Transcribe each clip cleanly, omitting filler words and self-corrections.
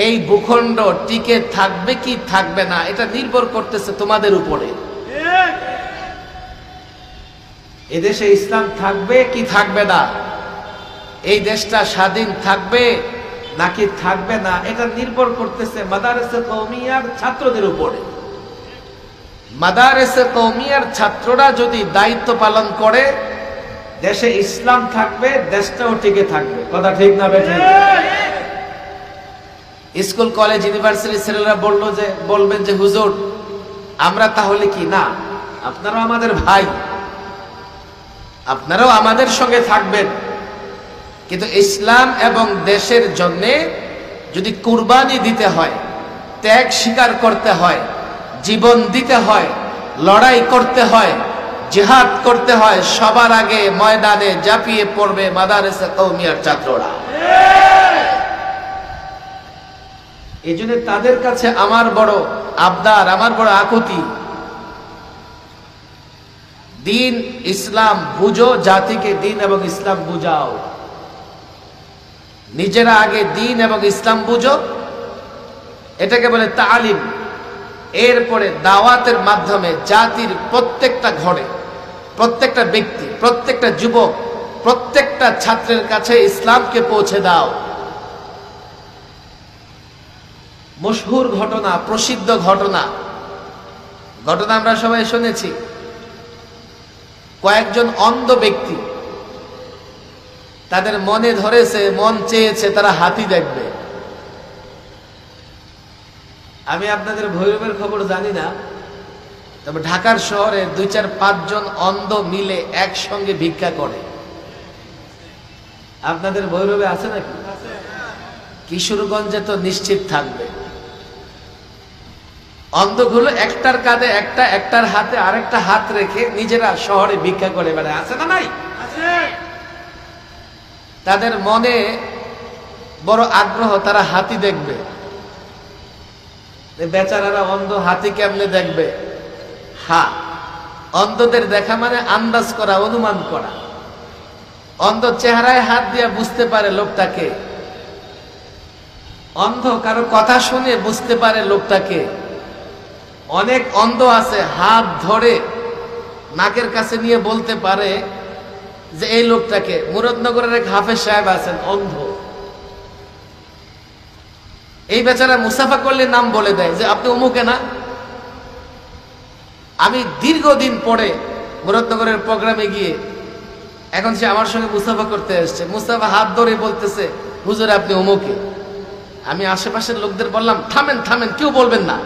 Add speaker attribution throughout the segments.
Speaker 1: এই ভূখণ্ড টিকে থাকবে কি থাকবে না এটা নির্ভর করতেছে তোমাদের উপরে। এদেশে ইসলাম থাকবে কি থাকবে না, এই দেশটা স্বাধীন থাকবে নাকি থাকবে না, এটা নির্ভর করতেছে মাদারেসে কওমিয়ার ছাত্রদের উপরে। মাদারেসে কওমিয়ার ছাত্ররা যদি দায়িত্ব পালন করে দেশে ইসলাম থাকবে, দেশটাও টিকে থাকবে। কথা ঠিক না বেঠিক? স্কুল কলেজ ইউনিভার্সিটির ছেলেরা বলবেন যে হুজুর আমরা তাহলে কি না, আপনারাও আমাদের ভাই, আপনারাও আমাদের সঙ্গে থাকবেন, কিন্তু ইসলাম এবং দেশের জন্য যদি কুরবানি দিতে হয়, ত্যাগ স্বীকার করতে হয়, জীবন দিতে হয়, লড়াই করতে হয়, জিহাদ করতে হয়, সবার আগে ময়দানে ঝাঁপিয়ে পড়বে মাদারেসে কওমিয়ার ছাত্ররা। এই জন্য তাদের কাছে আমার বড় আবদার, আমার বড় আকুতি, দিন ইসলাম বুঝো, জাতিকে দিন এবং ইসলাম বুঝাও। নিজেরা আগে দিন এবং ইসলাম বুঝো, এটাকে বলে তালিম। এরপরে দাওয়াতের মাধ্যমে জাতির প্রত্যেকটা ঘরে, প্রত্যেকটা ব্যক্তি, প্রত্যেকটা যুবক, প্রত্যেকটা ছাত্রের কাছে ইসলামকে পৌঁছে দাও। মশহুর ঘটনা, প্রসিদ্ধ ঘটনা আমরা সবাই শুনেছি। কয়েকজন অন্ধ ব্যক্তি, তাদের মনে ধরেছে, মন চেয়েছে তারা হাতি দেখবে। আমি আপনাদের ভৈরবের খবর জানি না, তবে ঢাকার শহরে 2-4-5 জন অন্ধ মিলে একসঙ্গে ভিক্ষা করে। আপনাদের ভৈরবে আছে নাকি? কিশোরগঞ্জে তো নিশ্চিত থাকবে। অন্ধগুলো একটার কাঁধে একটা, একটার হাতে আরেকটা হাত রেখে নিজেরা শহরে ভিক্ষা করে বেড়ায়। আছে না নাই? তাদের মনে বড় আগ্রহ, তারা হাতি দেখবে। বেচারারা অন্ধ হাতি কেমনে দেখবে? অন্ধদের দেখা মানে আন্দাজ করা, অনুমান করা। অন্ধ চেহারায় হাত দিয়ে বুঝতে পারে লোকটাকে, অন্ধ কারো কথা শুনে বুঝতে পারে লোকটাকে। অনেক অন্ধ আছে হাত ধরে নাকের কাছে নিয়ে বলতে পারে যে এই লোকটাকে। মুরাদনগরের এক হাফেজ সাহেব আছেন অন্ধ, এই বেচারা মুসাফা করলে নাম বলে দেয় যে আপনি অমুকে না। আমি দীর্ঘদিন পরে মুরাদনগরের প্রোগ্রামে গিয়ে এখন সে আমার সঙ্গে মুসাফা করতে এসছে। মুসাফা হাত ধরে বলতেছে হুজুর আপনি অমুকে। আমি আশেপাশের লোকদের বললাম থামেন থামেন, কেউ বলবেন না।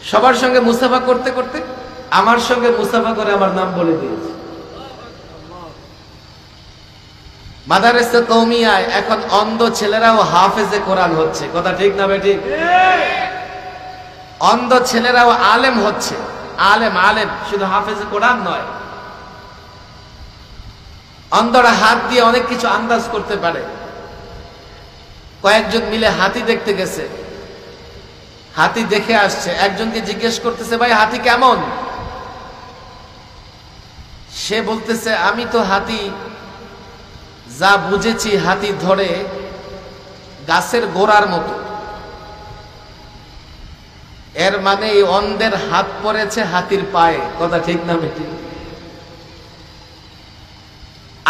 Speaker 1: সবার সঙ্গে মুসাফা করতে করতে আমার সঙ্গে মুসাফা করে আমার নাম বলে দিয়েছে। মাদারেসে কওমিয়ায় এখন অন্ধ ছেলেরাও হাফেজে কোরআন হচ্ছে। কথা ঠিক না বেঠিক? অন্ধ ছেলেরাও আলেম হচ্ছে। আলেম শুধু হাফেজে কোরআন নয়। অন্ধরা হাত দিয়ে অনেক কিছু আন্দাজ করতে পারে। কয়েকজন মিলে হাতি দেখতে গেছে, হাতি দেখে আসছে। একজনকে জিজ্ঞেস করতেছে ভাই হাতি কেমন? সে বলতেছে আমি তো হাতি যা বুঝেছি হাতি ধরে গাছের গোড়ার মতো। এর মানে এই অন্ধের হাত পড়েছে হাতির পায়ে। কথা ঠিক না বেঠিক?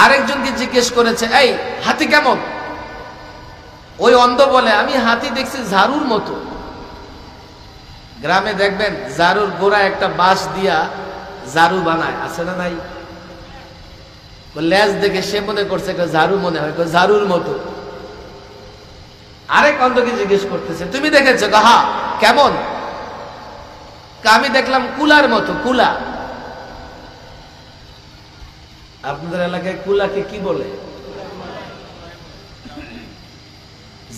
Speaker 1: আরেকজনকে জিজ্ঞেস করেছে এই হাতি কেমন? ওই অন্ধ বলে আমি হাতি দেখছি ঝাড়ুর মতো। গ্রামে দেখবেন ঝাড়ুর গোড়া একটা বাঁশ দিয়া ঝাড়ু বানায়, আছে না নাই? লেজ দেখে সে মনে করছে একটা ঝাড়ু, মনে হয় ঝাড়ুর মতো। আরেক অন্ধকে জিজ্ঞেস করতেছে তুমি দেখেছো? হ্যাঁ। কেমন? আমি দেখলাম কুলার মতো। কুলা? আপনাদের এলাকায় কুলাকে কি বলে?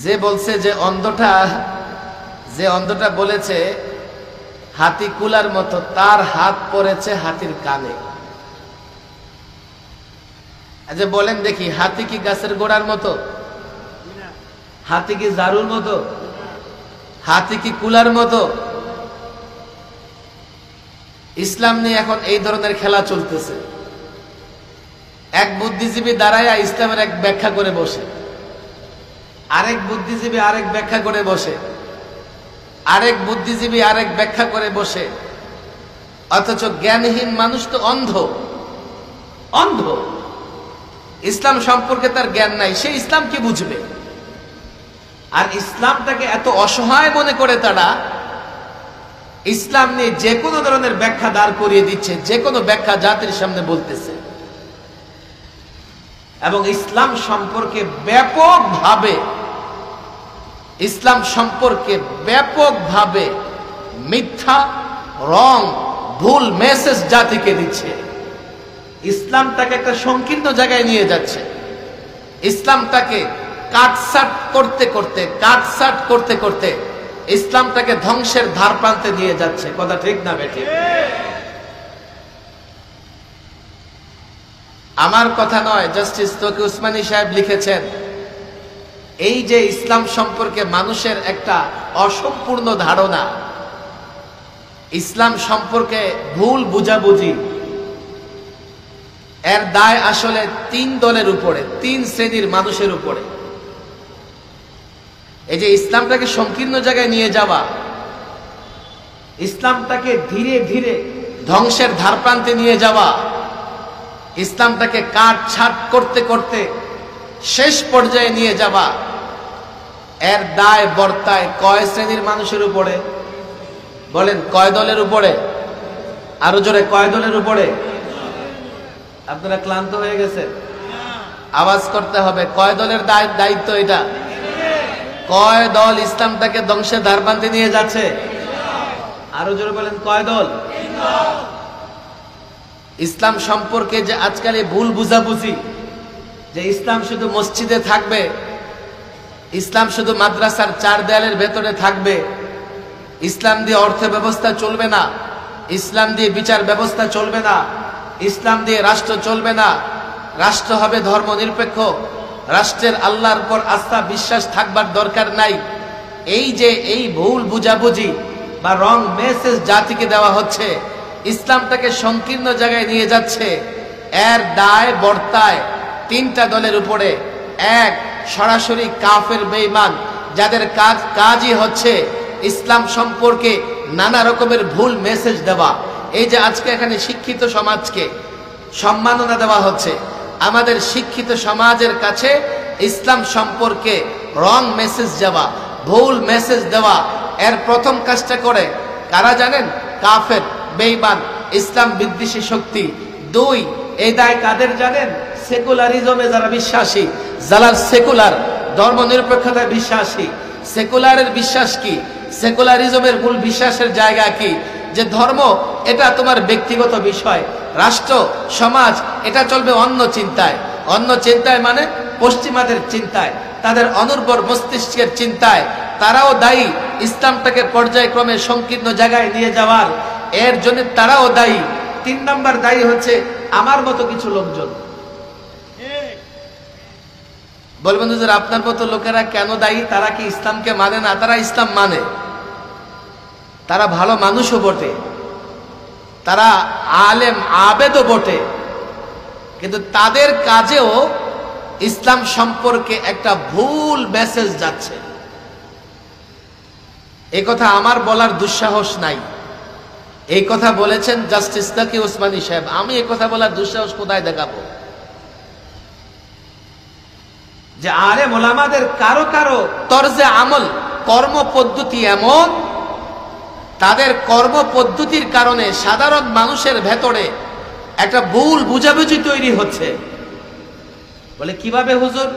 Speaker 1: যে বলছে যে অন্ধটা বলেছে হাতি কুলার মতো, তার হাত পড়েছে হাতির কানে। আচ্ছা বলেন দেখি, হাতি কি গাছের গোড়ার মতো? হাতি কি ঝাড়ুর মতো? হাতি কি কুলার মতো? ইসলাম নিয়ে এখন এই ধরনের খেলা চলতেছে। এক বুদ্ধিজীবী দাঁড়ায় ইসলামের এক ব্যাখ্যা করে বসে। আরেক বুদ্ধিজীবী আরেক ব্যাখ্যা করে বসে, আরেক বুদ্ধিজীবী আরেক ব্যাখ্যা করে বসে, অথচ জ্ঞানহীন মানুষ তো অন্ধ। অন্ধ, ইসলাম সম্পর্কে তার জ্ঞান নাই, সে ইসলাম কি বুঝবে? আর ইসলামটাকে এত অসহায় মনে করে তারা ইসলাম নিয়ে যে কোনো ধরনের ব্যাখ্যা দাঁড় করিয়ে দিচ্ছে, যে কোনো ব্যাখ্যা জাতির সামনে বলতেছে, এবং ইসলাম সম্পর্কে ব্যাপকভাবে মিথ্যা, রং, ভুল মেসেজ জাতিকে দিচ্ছে। ইসলামটাকে একটা সংকীর্ণ জায়গায় নিয়ে যাচ্ছে। ইসলামটাকে কাটছাট করতে করতে ইসলামটাকে ধ্বংসের ধার প্রান্তে নিয়ে যাচ্ছে। কথা ঠিক না বেঠিক? আমার কথা নয়, জাস্টিস তকি উসমানী সাহেব লিখেছেন, এই যে ইসলাম সম্পর্কে মানুষের একটা অসম্পূর্ণ ধারণা, ইসলাম সম্পর্কে ভুল বুঝাবুঝি, এর দায় আসলে 3 দলের উপরে, 3 শ্রেণীর মানুষের উপরে। এই যে ইসলামটাকে সংকীর্ণ জায়গায় নিয়ে যাওয়া, ইসলামটাকে ধীরে ধীরে ধ্বংসের ধারপ্রান্তে নিয়ে যাওয়া, ইসলামটাকে কাটছাট করতে করতে শেষ পর্যায়ে নিয়ে যাওয়া, এর দায় বর্তায় কয় শ্রেণীর মানুষের উপরে? বলেন, কয় দলের উপরে? আরো জোরে, কয় দলের উপরে? আপনারা ক্লান্ত হয়ে গেছে? আওয়াজ করতে হবে। কয় দলের দায়িত্ব এটা? কয় দল ইসলামটাকে ধ্বংসের ধারপ্রান্তে নিয়ে যাচ্ছে? আরো জোরে বলেন, কয় দল? ইসলাম সম্পর্কে যে আজকাল এই ভুল বুঝাবুঝি, যে ইসলাম শুধু মসজিদে থাকবে, ইসলাম শুধু মাদ্রাসার 4 দেয়ালের ভেতরে থাকবে, ইসলাম দিয়ে অর্থ ব্যবস্থা চলবে না, ইসলাম দিয়ে বিচার ব্যবস্থা চলবে না, ইসলাম দিয়ে রাষ্ট্র চলবে না, রাষ্ট্র হবে ধর্ম নিরপেক্ষ, রাষ্ট্রের আল্লাহর উপর আস্থা বিশ্বাস থাকবার দরকার নাই, এই যে এই ভুল বুঝাবুঝি বা রং মেসেজ জাতিকে দেওয়া হচ্ছে, ইসলামটাকে সংকীর্ণ জায়গায় নিয়ে যাচ্ছে, এর দায় বর্তায় 3টা দলের উপরে। এক, সরাসরি কাফের বেঈমান, যাদের কাজই হচ্ছে ইসলাম সম্পর্কে নানা রকমের ভুল মেসেজ দেওয়া। এই যে আজকে এখানে শিক্ষিত সমাজকে সম্মাননা দেওয়া হচ্ছে, আমাদের শিক্ষিত সমাজের কাছে ইসলাম সম্পর্কে রং মেসেজ দেওয়া, ভুল মেসেজ দেওয়া, এর প্রথম কাজটা করে কারা জানেন? কাফের, বেঈমান, ইসলাম বিদ্বেষী শক্তি। 2, এই দায় কাদের জানেন? সেকুলারিজমে যারা বিশ্বাসী, যারা সেকুলার, ধর্ম নিরপেক্ষতায় বিশ্বাসী। সেকুলারের বিশ্বাস কি? সেকুলারিজমের মূল বিশ্বাসের জায়গা কি? যে ধর্ম এটা তোমার ব্যক্তিগত বিষয়, রাষ্ট্র সমাজ এটা চলবে অন্য চিন্তায়। অন্য চিন্তায় মানে পশ্চিমাদের চিন্তায়, তাদের অনুর্বর মস্তিষ্কের চিন্তায়। তারাও দায়ী ইসলামটাকে পর্যায়ক্রমে সংকীর্ণ জায়গায় নিয়ে যাওয়ার, এর জন্য তারাও দায়ী। 3 নম্বর দায়ী হচ্ছে আমার মতো কিছু লোকজন। বলবেন যে আপনার মতো লোকেরা কেন দায়ী? তারা কি ইসলামকে মানে না? তারা ইসলাম মানে, তারা ভালো মানুষও বটে, তারা আলেম আবেদও বটে, কিন্তু তাদের কাজেও ইসলাম সম্পর্কে একটা ভুল মেসেজ যাচ্ছে। এই কথা আমার বলার দুঃসাহস নাই, এই কথা বলেছেন জাস্টিস তকি উসমানী সাহেব। আমি এই কথা বলার দুঃসাহস কোথায় দেখাবো? যে আলেম ওলামাদের কারো কারো তরজে আমল, কর্ম পদ্ধতি এমন, তাদের কর্ম পদ্ধতির কারণে সাধারণ মানুষের ভেতরে একটা ভুল বুঝাবুঝি তৈরি হচ্ছে। বলে কিভাবে হুজুর?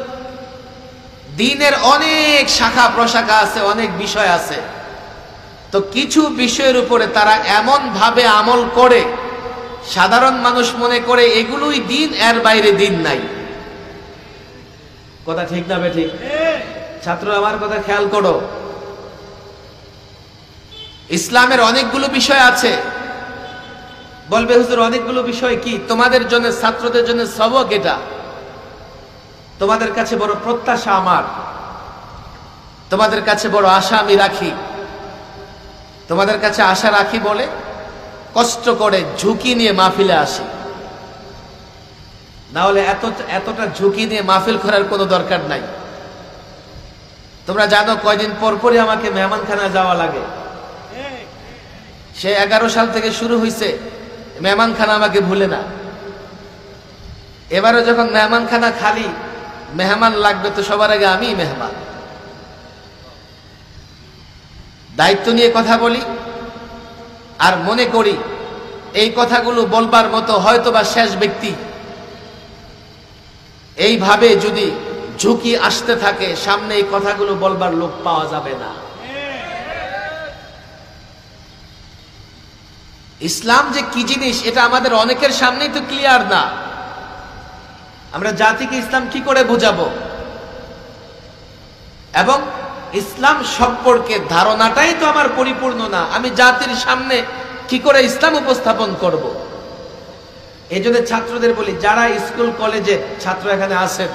Speaker 1: দ্বীনের অনেক শাখা প্রশাখা আছে, অনেক বিষয় আছে, তো কিছু বিষয়ের উপরে তারা এমন ভাবে আমল করে সাধারণ মানুষ মনে করে এগুলোই দ্বীন, এর বাইরে দ্বীন নাই। কথা ঠিক না বেঠিক? ছাত্র আমার কথা খেয়াল করো। ইসলামের অনেকগুলো বিষয় আছে। বলবে হুজুর অনেকগুলো বিষয় কি? তোমাদের জন্য, ছাত্রদের জন্য সবক এটা। তোমাদের কাছে বড় প্রত্যাশা আমার, তোমাদের কাছে বড় আশা আমি রাখি, তোমাদের কাছে আশা রাখি বলে কষ্ট করে ঝুঁকি নিয়ে মাহফিলে আসি, না হলে এতটা ঝুঁকি নিয়ে মাহফিল করার কোনো দরকার নাই। তোমরা জানো কয়দিন পর পরই আমাকে মেহমানখানা যাওয়া লাগে। সে 11 সাল থেকে শুরু হয়েছে, মেহমানখানা আমাকে ভুলে না। এবারে যখন মেহমানখানা খালি, মেহমান লাগবে তো সবার আগে আমি মেহমান। দায়িত্ব নিয়ে কথা বলি আর মনে করি এই কথাগুলো বলবার মতো হয়তোবা শেষ ব্যক্তি। এইভাবে যদি ঝুঁকি আসতে থাকে, সামনে এই কথাগুলো বলবার লোক পাওয়া যাবে না। ইসলাম যে কি জিনিস এটা আমাদের অনেকের সামনেই তো ক্লিয়ার না। আমরা জাতিকে ইসলাম কি করে বোঝাবো, এবং ইসলাম সম্পর্কে ধারণাটাই তো আমার পরিপূর্ণ না। আমি জাতির সামনে কি করে ইসলাম উপস্থাপন করব? এই জন্য ছাত্রদের বলি, যারা স্কুল কলেজে ছাত্র এখানে আছেন,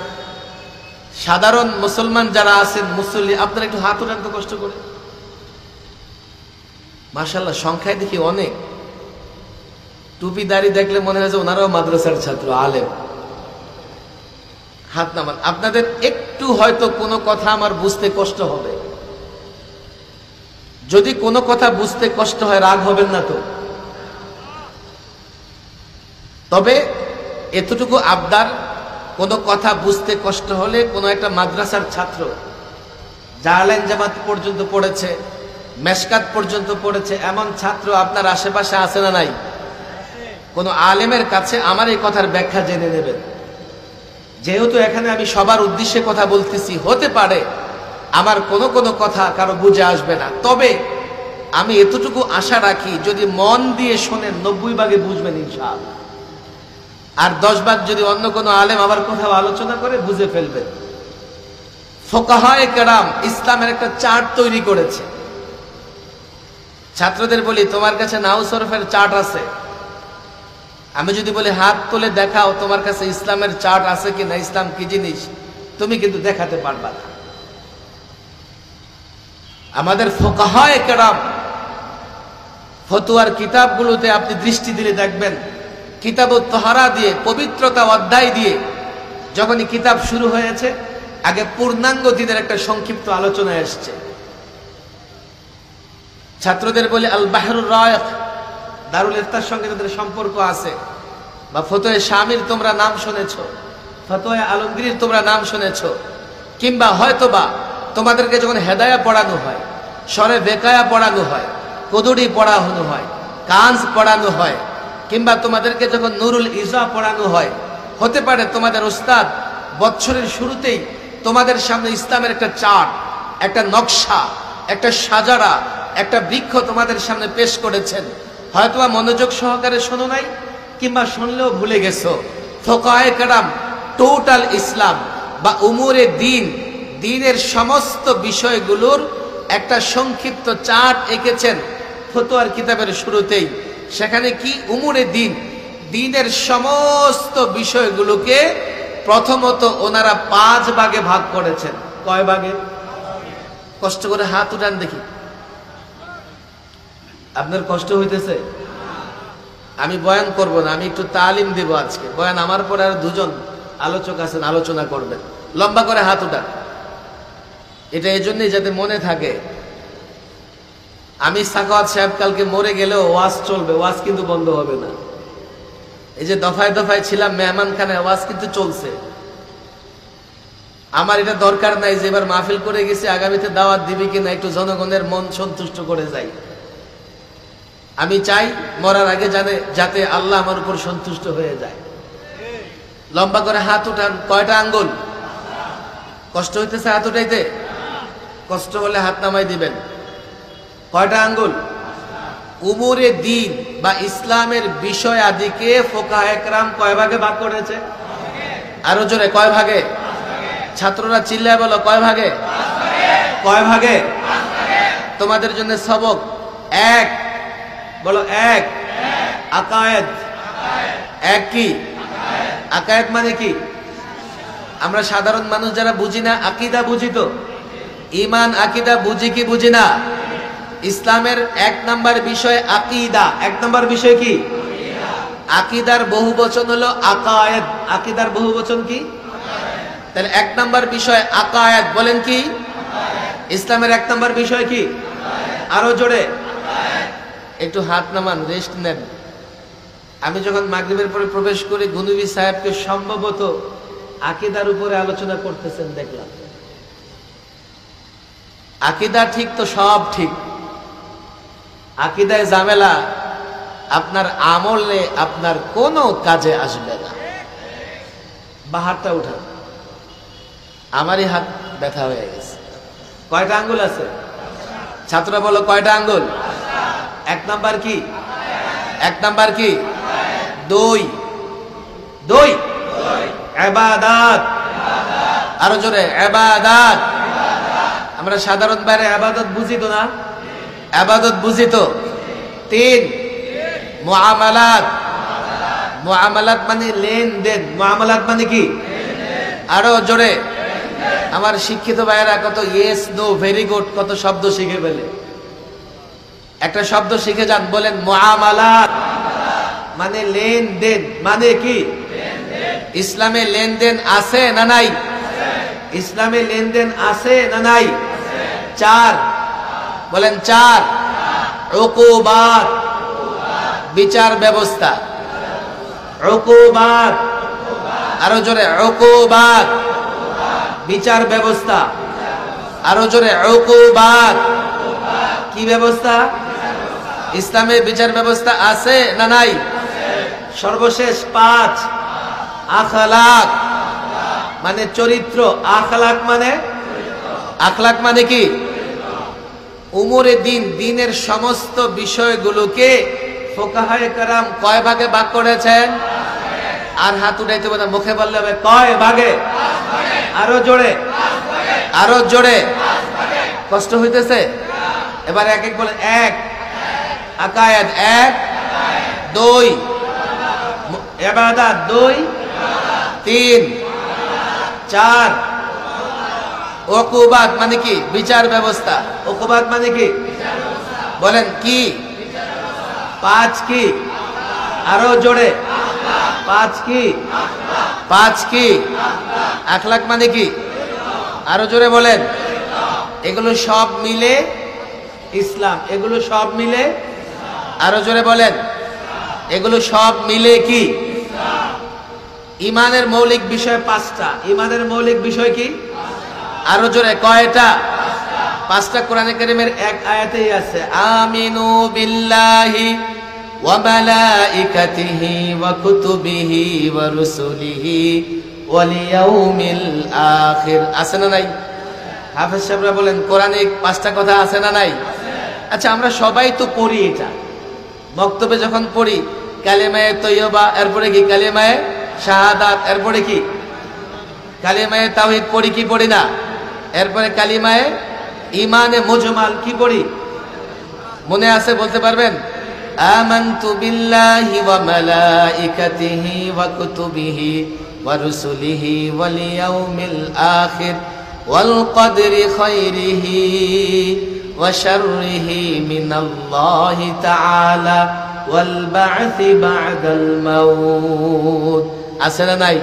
Speaker 1: সাধারণ মুসলমান যারা আছেন, মুসল্লি, আপনারা একটু হাত উঠান তো কষ্ট করে। মাশাআল্লাহ, সংখ্যায় দেখি অনেক। টুপি দাড়ি দেখলে মনে হয় যে ওনারাও মাদ্রাসার ছাত্র, আলেম। হাত নামান। আপনাদের একটু হয়তো কোনো কথা আমার বুঝতে কষ্ট হবে। যদি কোনো কথা বুঝতে কষ্ট হয়, রাগ হবেন না তো। তবে এতটুকু আবদার, কোনো কথা বুঝতে কষ্ট হলে কোনো একটা মাদ্রাসার ছাত্র, জালালাইন জামাত পর্যন্ত পড়েছে, মেশকাত পর্যন্ত পড়েছে, এমন ছাত্র আপনার আশেপাশে আছে না নাই? কোনো আলেমের কাছে আমার এই কথার ব্যাখ্যা জেনে নেবেন। যেহেতু এখানে আমি সবার উদ্দেশ্যে কথা বলতেছি, হতে পারে আমার কোনো কথা কারো বুঝে আসবে না, তবে আমি এতটুকু আশা রাখি, যদি মন দিয়ে শোনেন 90 ভাগে বুঝবেন ইনশাআল্লাহ। আর 10 ভাগ যদি অন্য কোনো আলেম আবার কোথাও আলোচনা করে বুঝে ফেলবেন। ফুকাহায়ে কেরাম ইসলামের একটা চার্ট তৈরি করেছে। ছাত্রদের বলি, তোমার কাছে নাহু সরফের চার্ট আছে? আমি যদি বলি হাত তুলে দেখাও তোমার কাছে ইসলামের চার্ট আছে কি না, ইসলাম কি জিনিস, তুমি কিন্তু দেখাতে পারবা না। আমাদের ফুকাহায়ে কেরাম ফতোয়ার কিতাবগুলোতে আপনি দৃষ্টি দিলে দেখবেন, কিতাবুত তাহারা দিয়ে, পবিত্রতা অধ্যায় দিয়ে যখনই কিতাব শুরু হয়েছে, আগে পূর্ণাঙ্গ দিনের একটা সংক্ষিপ্ত আলোচনা আসছে। ছাত্রদের বলে আল বাহরুর রায়ক, দারুল ইফতার সঙ্গে তাদের সম্পর্ক আছে, বা ফতোয়া শামির তোমরা নাম শুনেছো, ফতোয়া আলমগীর তোমরা নাম শুনেছো, কিংবা হয়তোবা তোমাদেরকে যখন হেদায়া পড়ানো হয়, সরে বেকায়া পড়ানো হয়, কদুরি পড়ানো হয়, কাঞ্জ পড়ানো হয়, কিংবা তোমাদেরকে যখন নুরুল ইজা পড়ানো হয়, হতে পারে তোমাদের উস্তাদ বছরের শুরুতেই তোমাদের সামনে ইসলামের একটা চার্ট, একটা নকশা, একটা সাজারা, একটা বৃক্ষ তোমাদের সামনে পেশ করেছেন। হয়তোবা মনোযোগ সহকারে শোনো নাই, কিংবা শুনলেও ভুলে গেছো। ফুকাহায়ে কেরাম টোটাল ইসলাম বা উমুরে দিন, দিনের সমস্ত বিষয়গুলোর একটা সংক্ষিপ্ত চার্ট এঁকেছেন ফতোয়ার কিতাবের শুরুতেই। সেখানে কি উমুরে দিন, দিনের সমস্ত বিষয়গুলোকে প্রথমত ওনারা 5 ভাগে ভাগ করেছেন। কয় ভাগে? কষ্ট করে হাত উঠান দেখি। আপনার কষ্ট হইতেছে? আমি বয়ান করব না, আমি একটু তালিম দেব আজকে। বয়ান আমার পরে আর 2জন আলোচক আছেন, আলোচনা করবেন। লম্বা করে হাত উঠান। এটা এই জন্যই যাতে মনে থাকে। আমি সাখাওয়াত সাহেব কালকে মরে গেলেও ওয়াজ চলবে, ওয়াজ কিন্তু বন্ধ হবে না। এই যে দফায় দফায় ছিলাম মেহমানখানায়, ওয়াজ কিন্তু চলছে। আমার এটা দরকার নাই যে এবার মাহফিল করে গেছি, আগামীতে দাওয়াত দিবি কিনা, একটু জনগণের মন সন্তুষ্ট করে যাই। আমি চাই মরার আগে যাতে আল্লাহ আমার উপর সন্তুষ্ট হয়ে যায়। লম্বা করে হাত উঠান। কয়টা আঙ্গুল? কষ্ট হইতেছে হাত উঠাইতে? কষ্ট হলে হাত নামাই দিবেন। কয়টা আঙ্গুল? উমুরে দিন বা ইসলামের বিষয় আদিকে ফুকাহায়ে কেরাম কয় ভাগে ভাগ করেছে? আরো জোরে, কয় ভাগে? ছাত্ররা চিল্লায় বলো, কয় ভাগে? কয় ভাগে? তোমাদের জন্য সবক 1, বলো 1। আকায়েদ। 1 কি? আকায়েদ মানে কি? আমরা সাধারণ মানুষ যারা বুঝি না, আকীদা বুঝি তো? ঈমান আকীদা বুঝি কি বুঝি না? ইসলামের 1 নাম্বার বিষয় আকীদা। 1 নাম্বার বিষয় কি? আকীদার বহুবচন হলো আকায়েদ। আকীদার বহুবচন কি? তাহলে 1 নাম্বার বিষয় আকায়েদ। বলেন কি? ইসলামের 1 নম্বর বিষয় কি? আরো জোরে একটু হাত নামান, রেস্ট নেন। আমি যখন মাগরিবের পরে প্রবেশ করি, গুনবি সাহেবকে সম্ভবত আকীদার উপরে আলোচনা করতেছেন দেখলাম। আকীদা ঠিক তো সব ঠিক, আকীদায় ঝামেলা আপনার আমলে আপনার কোনো কাজে আসবে না। বাহারটা উঠান, আমারই হাত ব্যথা হয়ে গেছে। কয়টা আঙ্গুল আছে? ছাত্ররা বলো কয়টা আঙ্গুল? 1 নাম্বার কি? 1 নাম্বার কি? 2 ইবাদত। আরো জোরে ইবাদত। আমরা সাধারণ বাইরে ইবাদত বুঝি তো না? ইবাদত বুঝি তো। 3 মুআমালাত। মুআমালাত মানে লেনদেন। মুআমালাত মানে কি? আরো জোরে। আমার শিক্ষিত ভাইয়েরা কত ইয়েস নো ভেরি গুড কত শব্দ শিখে ফেলে। একটা শব্দ শিখে যান, বলেন মুআমালাত মানে লেনদেন। মানে কি? ইসলামে লেনদেন আছে না নাই? ইসলামে লেনদেন আছে না নাই? 4 বলেন 4 উকুবাত, বিচার ব্যবস্থা। উকুবাত, আরো জোরে উকুবাত, বিচার ব্যবস্থা। আরো জোরে উকুবাত, কি ব্যবস্থা? ইসলামে বিচার ব্যবস্থা আছে না নাই? সর্বশেষ 5 আখলাক মানে চরিত্র। আখলাক মানে কি? উমরে দিন, দিনের সমস্ত বিষয়গুলোকে ফুকাহায়ে কেরাম কয় ভাগে ভাগ করেছেন? আর হাত উঠাইতে বলে, মুখে বললে হবে কয় ভাগে? আরো জোরে, আরো জোরে। কষ্ট হইতেছে? এবার এক এক বলে। 1 আকায়েদ, 1 2 ইবাদত, 2 3 4 উকুবাত মানে কি? বিচার ব্যবস্থা। উকুবাত মানে কি? বলেন কি? 5 কি? আরো জোরে। 5 কি? 5 কি? আখলাক মানে কি? আরো জোরে বলেন। এগুলো সব মিলে ইসলাম। এগুলো সব মিলে, আরো জোরে বলেন, এগুলো সব মিলে কি? ইমানের মৌলিক বিষয় 5টা। ইমানের মৌলিক বিষয় কি? আরো জোরে কয়টা? 5টা। কোরআনে কারীমের এক আয়াতেই আছে, আমিনু বিল্লাহি ওয়া মালাইকাতিহি ওয়া কুতুবিহি ওয়া রুসুলিহি ওয়াল ইয়াউমিল আখির। আছে না নাই? হাফেজ সাহেবরা বলেন কোরআনে 5টা কথা আছে না নাই? আচ্ছা, আমরা সবাই তো পড়ি এটা। বক্তব্যে যখন পড়ি কালেমায়ে তৈয়বা, এরপরে কি কালেমায়ে শাহাদাত, এরপরে কি কালেমায়ে তাওহীদ পড়ি কি পড়ি না? এরপরে কালিমায়ে ইমানে মুজমাল কি পড়ি? মনে আছে? বলতে পারবেন? আমানতু বিল্লাহি ওয়া মালাইকাতিহি ওয়া কুতুবিহি ওয়া রুসুলিহি ওয়াল ইয়াউমিল আখির ওয়াল কদরি খায়রিহি ওয়া শাররিহি মিনাল্লাহি তাআলা ওয়াল বা'থি বা'দাল মাউত। আছে না নাই?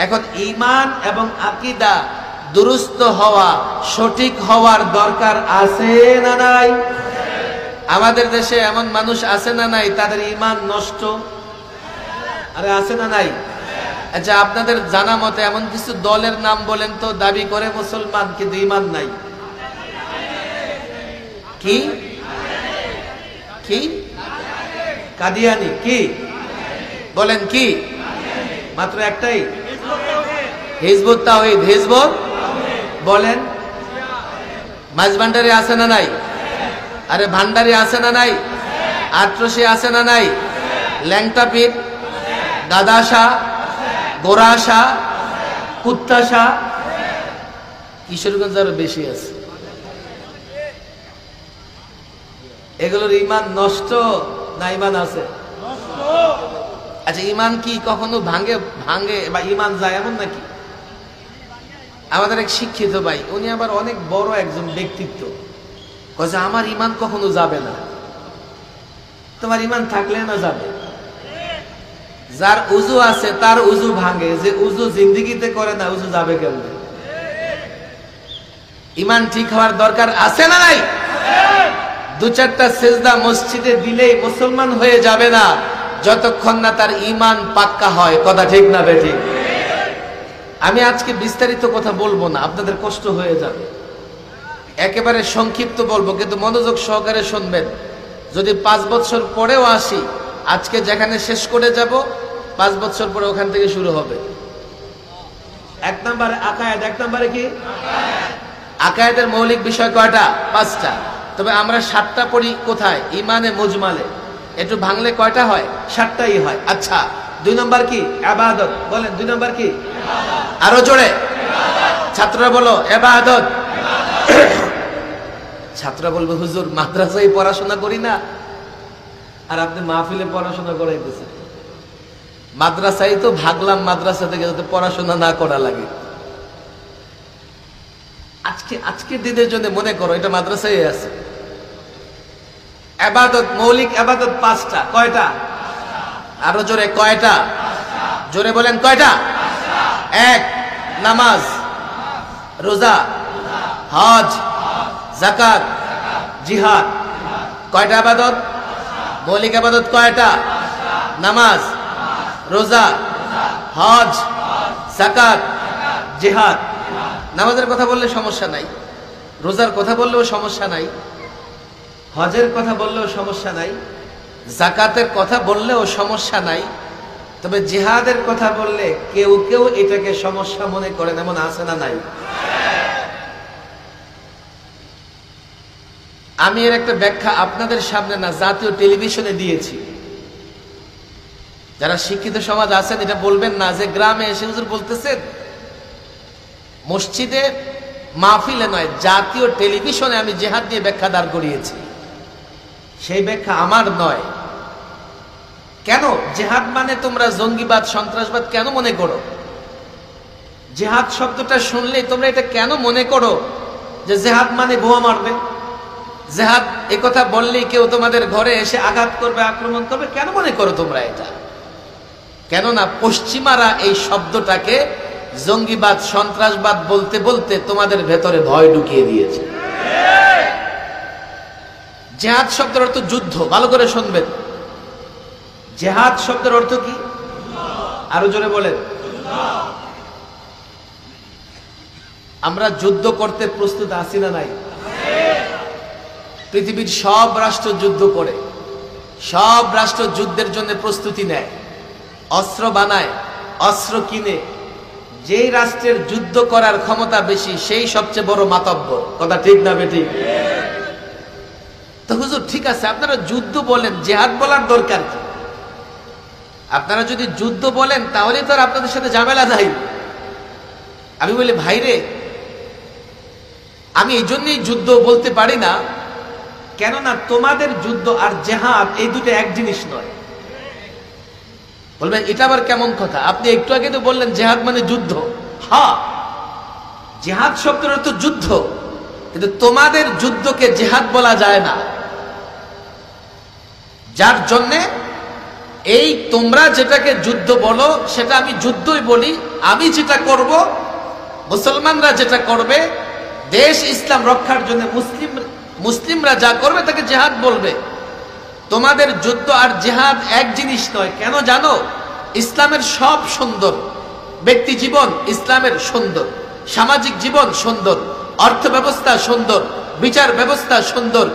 Speaker 1: এখন ঈমান এবং আকীদা দুরুস্ত হওয়া, সঠিক হওয়ার দরকার আছে না নাই? আমাদের দেশে এমন মানুষ আছে না নাই তাদের ঈমান নষ্ট? আরে আছে না নাই? আচ্ছা, আপনাদের জানা মতে এমন কিছু দলের নাম বলেন তো দাবি করে মুসলমান কিন্তু ঈমান নাই। কি কি? কাদিয়ানি। কি বলেন? কি? মাত্র একটাই, হিজবুত তাওহীদ। হিজবুত বলেন। মাঝভান্ডারে আছে না নাই? আরে ভান্ডারে আছে না নাই? আট্রসে আছে না নাই? ল্যাংটা পীর, গাদা শাহ, গোরা শাহ, কুত্তা শাহ, কিশোরগঞ্জ আরো বেশি আছে। এগুলোর ঈমান নষ্ট না ঈমান আছে? আচ্ছা, ঈমান কি কখনো ভাঙে বা ঈমান যায় এমন নাকি? আমাদের এক শিক্ষিত ভাই, উনি আবার অনেক বড় একজন ব্যক্তিত্ব, কইছে আমার ঈমান কখনো যাবে না। তোমার ঈমান থাকলে না যাবে? যার উযু আছে তার উযু ভাঙে, যে উযু জিন্দেগিতে করে না উযু যাবে কেমনে? ইমান ঠিক হওয়ার দরকার আছে না নাই? দু চারটা সেজদা মসজিদে দিলেই মুসলমান হয়ে যাবে না, যতক্ষণ না তার ইমান পাক্কা হয়। কথা ঠিক না বেঠিক? আমি আজকে বিস্তারিত কথা বলবো না, আপনাদের কষ্ট হয়ে যাবে। একেবারে সংক্ষিপ্ত বলবো, কিন্তু মনোযোগ সহকারে শুনবেন। যদি 5 বছর পরেও আসি, আজকে যেখানে শেষ করে যাব 5 বছর পরে ওখান থেকে শুরু হবে। 1 নম্বরে আকায়েদ। 1 নম্বরে কি? আকায়েদের মৌলিক বিষয় কয়টা? 5টা। তবে আমরা 7টা পড়ি কোথায়? ইমানে মুজমালে। একটু ভাঙলে কয়টা হয়? 7টাই হয়। আচ্ছা, 2 নম্বর কি? ইবাদত। বলেন 2 নম্বর কি? আরো জোরে ছাত্ররা বলো, ইবাদত। ছাত্ররা বলবে, হুজুর মাদ্রাসায় পড়াশোনা করি না, আর আপনি মাহফিলে পড়াশোনা করাইতেছেন। মাদ্রাসায় তো ভাগলাম মাদ্রাসা থেকে, যাতে পড়াশোনা না করা লাগে। আজকে দিনের জন্য মনে করো এটা মাদ্রাসায় আছে। ইবাদত, মৌলিক ইবাদত 5টা। কয়টা? আরো জোরে, কয়টা? জোরে বলেন, কয়টা? 1 নামাজ, রোজা, হজ, যাকাত, জিহাদ। কয়টা ইবাদত? মৌলিক ইবাদত কয়টা? নামাজ, রোজা, হজ, যাকাত, জিহাদ। নামাজের কথা বললে সমস্যা নাই, রোজার কথা বললেও সমস্যা নাই, হজের কথা বললেও সমস্যা নাই, যাকাতের কথা বললেও সমস্যা নাই। তবে জিহাদের কথা বললে কেউ কেউ এটাকে সমস্যা মনে করেন, এমন আছে না নাই? আমি এর একটা ব্যাখ্যা আপনাদের সামনে না, জাতীয় টেলিভিশনে দিয়েছি। যারা শিক্ষিত সমাজ আছেন এটা বলবেন না যে গ্রামে এসে হুজুর বলতেছেন। মসজিদে মাহফিলে নয়, জাতীয় টেলিভিশনে আমি জিহাদ নিয়ে ব্যাখ্যা দাঁড় করিয়েছি। সেই ব্যাখ্যা আমার নয়। কেন? জিহাদ মানে তোমরা জঙ্গিবাদ, সন্ত্রাসবাদ কেন মনে করো? জিহাদ শব্দটা শুনলেই তোমরা এটা কেন মনে করো যে জিহাদ মানে বোমা মারবে? জিহাদ এ কথা বললেই কেউ তোমাদের ঘরে এসে আঘাত করবে, আক্রমণ করবে, কেন মনে করো তোমরা এটা? কেননা পশ্চিমারা এই শব্দটাকে জঙ্গিবাদ, সন্ত্রাসবাদ বলতে বলতে তোমাদের ভেতরে ভয় ঢুকিয়ে দিয়েছে। জিহাদ শব্দের অর্থ যুদ্ধ। ভালো করে শুনবেন, জিহাদ শব্দের অর্থ কি? আরো জোরে বলেন। আমরা যুদ্ধ করতে প্রস্তুত আছি না নাই? পৃথিবীর সব রাষ্ট্র যুদ্ধ করে, সব রাষ্ট্র যুদ্ধের জন্য প্রস্তুতি নেয়, অস্ত্র বানায়, অস্ত্র কিনে। যেই রাষ্ট্রের যুদ্ধ করার ক্ষমতা বেশি সেই সবচেয়ে বড় মাতব্বর। কথা ঠিক না বেঠিক? তো হুজুর ঠিক আছে, আপনারা যুদ্ধ বলেন, জিহাদ বলার দরকার কি? আপনারা যদি যুদ্ধ বলেন তাহলে তো আর আপনাদের সাথে ঝামেলা নাই। আমি বলি, ভাইরে আমি এই জন্যই যুদ্ধ বলতে পারি না, কেননা তোমাদের যুদ্ধ আর জিহাদ এই দুটো এক জিনিস নয়। বলবেন এটা আবার কেমন কথা? আপনি একটু আগে তো বললেন জিহাদ মানে যুদ্ধ। হ্যাঁ, জিহাদ শব্দের অর্থ যুদ্ধ, কিন্তু তোমাদের যুদ্ধকে জিহাদ বলা যায় না। যার জন্যে এই তোমরা যেটাকে যুদ্ধ বলো সেটা আমি যুদ্ধই বলি। আমি যেটা করব, মুসলমানরা যেটা করবে, দেশ ইসলাম রক্ষার জন্য মুসলিমরা যা করবে তাকে জিহাদ বলবে। তোমাদের যুদ্ধ আর জিহাদ এক জিনিস নয়। কেন জানো? ইসলামের সব সুন্দর, ব্যক্তি জীবন ইসলামের সুন্দর, সামাজিক জীবন সুন্দর, অর্থ ব্যবস্থা সুন্দর, বিচার ব্যবস্থা সুন্দর,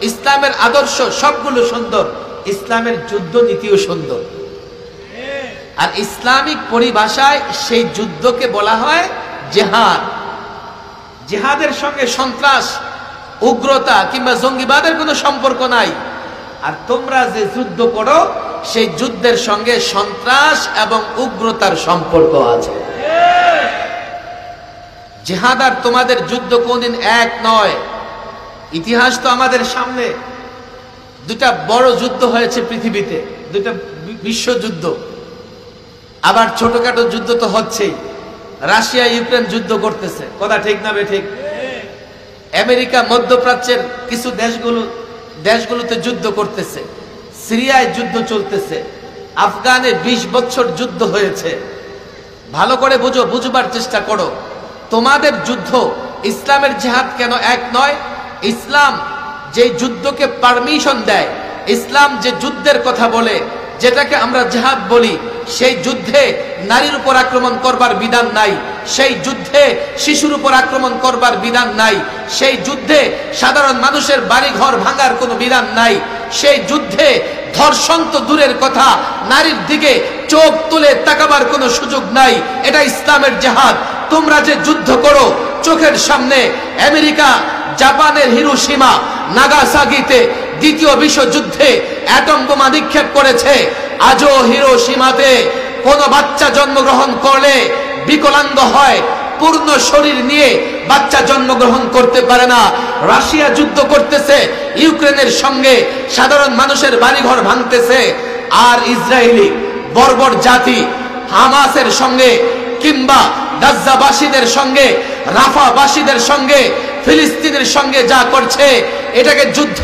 Speaker 1: ইসলামের আদর্শ সবগুলো সুন্দর, ইসলামের যুদ্ধ নীতিও সুন্দর। আর ইসলামিক পরিভাষায় সেই যুদ্ধকে বলা হয় জিহাদ। জিহাদের সঙ্গে সন্ত্রাস, উগ্রতা কিংবা জঙ্গিবাদের কোনো সম্পর্ক নাই। আর তোমরা যে যুদ্ধ করো সেই যুদ্ধের সঙ্গে সন্ত্রাস এবং উগ্রতার সম্পর্ক আছে। জিহাদ আর তোমাদের যুদ্ধ কোনদিন এক নয়। ইতিহাস তো আমাদের সামনে। দুটা বড় যুদ্ধ হয়েছে পৃথিবীতে, দুটা বিশ্বযুদ্ধ। আবার ছোটখাটো যুদ্ধ তো হচ্ছেই। রাশিয়া ইউক্রেন যুদ্ধ করতেছে। কথা ঠিক না বেঠিক? আমেরিকা মধ্যপ্রাচ্যের কিছু দেশগুলোতে যুদ্ধ করতেছে। সিরিয়ায় যুদ্ধ চলতেছে। আফগানে 20 বছর যুদ্ধ হয়েছে। ভালো করে বুঝবার চেষ্টা করো। তোমাদের যুদ্ধ ইসলামের জিহাদ কেন এক নয়? ইসলাম যে যুদ্ধকে পারমিশন দেয়, ইসলাম যে যুদ্ধের কথা বলে, যেটাকে আমরা জিহাদ বলি, সেই যুদ্ধে নারীর উপর আক্রমণ করবার বিধান নাই, সেই যুদ্ধে শিশুর উপর আক্রমণ করবার বিধান নাই, সেই যুদ্ধে সাধারণ মানুষের বাড়িঘর ভাঙার কোনো বিধান নাই, সেই যুদ্ধে ধর্ষণ তো দূরের কথা, নারীর দিকে চোখ তুলে তাকাবার কোনো সুযোগ নাই। এটা ইসলামের জিহাদ। তোমরা যে যুদ্ধ করো, চোখের সামনে আমেরিকা জাপানের হিরোশিমা নাগাসাকিতে দ্বিতীয় বিশ্বযুদ্ধে অ্যাটম বোমা নিক্ষেপ করেছে। আজও হিরোশিমাতে কোন বাচ্চা জন্মগ্রহণ করলে বিকলাঙ্গ হয়, পূর্ণ শরীর নিয়ে বাচ্চা জন্মগ্রহণ করতে পারে না। রাশিয়া যুদ্ধ করতেছে ইউক্রেনের সঙ্গে, সাধারণ মানুষের বাড়িঘর ভাঙতেছে। আর ইসরায়েলি বর্বর জাতি হামাসের সঙ্গে কিংবা গাজ্জাবাসীদের সঙ্গে, রাফাবাসীদের সঙ্গে, ফিলিস্তিনের সঙ্গে যা করছে, এটাকে যুদ্ধ,